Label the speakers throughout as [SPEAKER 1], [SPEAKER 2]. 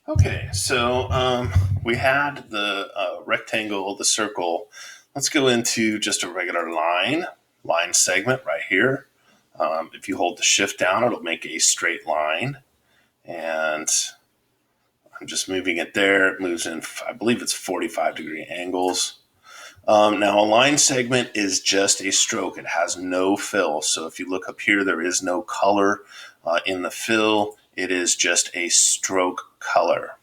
[SPEAKER 1] Okay, so we had the rectangle, the circle. Let's go into just a regular line segment right here. If you hold the shift down, it'll make a straight line. And I'm just moving it there. It moves in, I believe it's 45-degree angles. Now, a line segment is just a stroke. It has no fill. So if you look up here, there is no color in the fill. It is just a stroke color.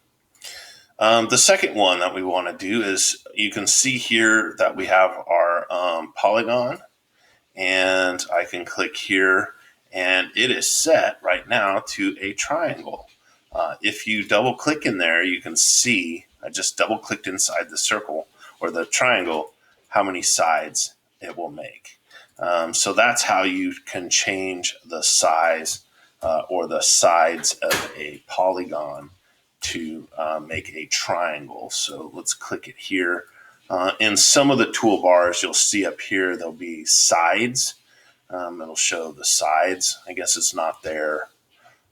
[SPEAKER 1] The second one that we want to do is you can see here that we have our polygon, and I can click here, and it is set right now to a triangle. If you double click in there, you can see I just double clicked inside the circle or the triangle, how many sides it will make. So that's how you can change the size or the sides of a polygon to make a triangle. So let's click it here. In some of the toolbars, you'll see up here, there'll be sides. It'll show the sides. I guess it's not there,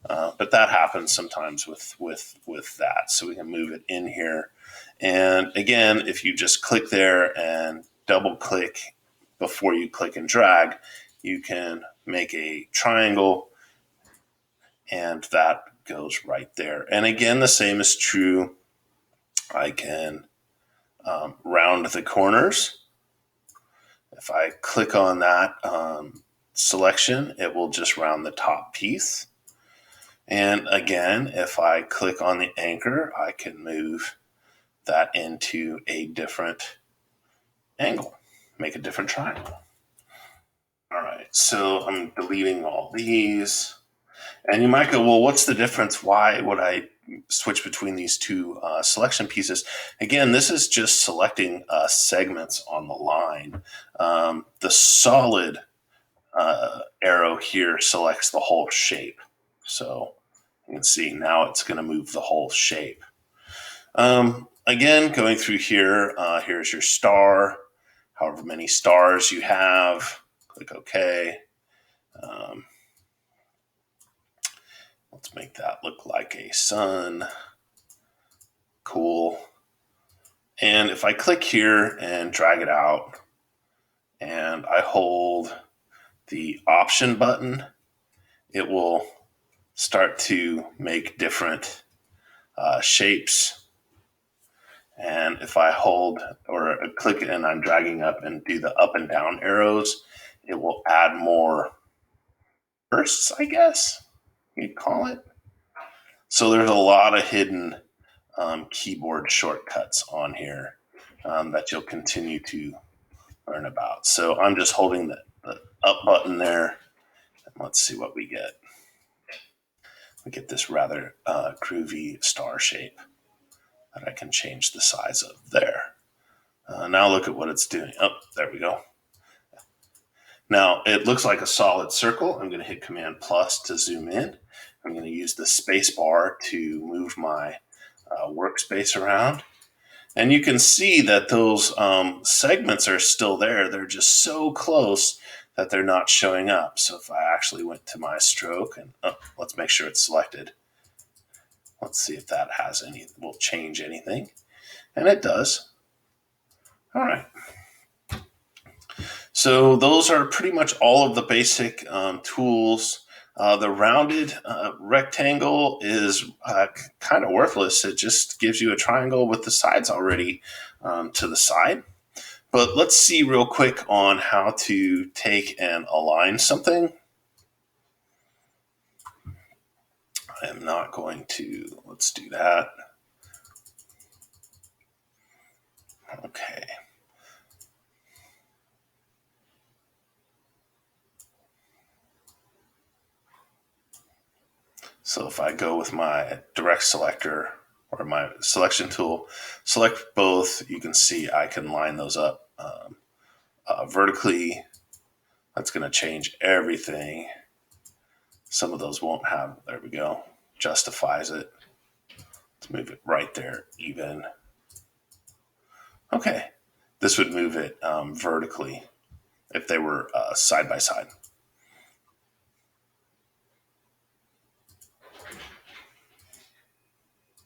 [SPEAKER 1] but that happens sometimes with that. So we can move it in here. And again, if you just click there and double click before you click and drag, you can make a triangle, and that goes right there. And again, the same is true. I can round the corners. If I click on that selection, it will just round the top piece. And again, if I click on the anchor, I can move that into a different angle, make a different triangle. All right, so I'm deleting all these. And you might go, well, what's the difference? Why would I switch between these two selection pieces? Again, this is just selecting segments on the line. The solid arrow here selects the whole shape. So you can see now it's going to move the whole shape. Again, going through here, here's your star, however many stars you have. Click OK. Let's make that look like a sun. Cool. And if I click here and drag it out and I hold the option button, it will start to make different shapes. And if I hold or click it and I'm dragging up and do the up and down arrows, it will add more bursts, I guess you'd call it. So there's a lot of hidden keyboard shortcuts on here that you'll continue to learn about. So I'm just holding the up button there, and let's see what we get. We get this rather groovy star shape that I can change the size of there. Now look at what it's doing. Oh, there we go. Now it looks like a solid circle. I'm going to hit Command plus to zoom in. I'm going to use the space bar to move my workspace around. And you can see that those segments are still there. They're just so close that they're not showing up. So if I actually went to my stroke and let's make sure it's selected. Let's see if that will change anything. And it does. All right. So those are pretty much all of the basic tools. The rounded rectangle is kind of worthless. It just gives you a triangle with the sides already to the side. But let's see real quick on how to take and align something. I am not going to, let's do that. Okay. So if I go with my direct selector or my selection tool, select both, you can see I can line those up vertically. That's going to change everything. Some of those won't have, there we go, justifies it. Let's move it right there, even. Okay, this would move it vertically if they were side by side.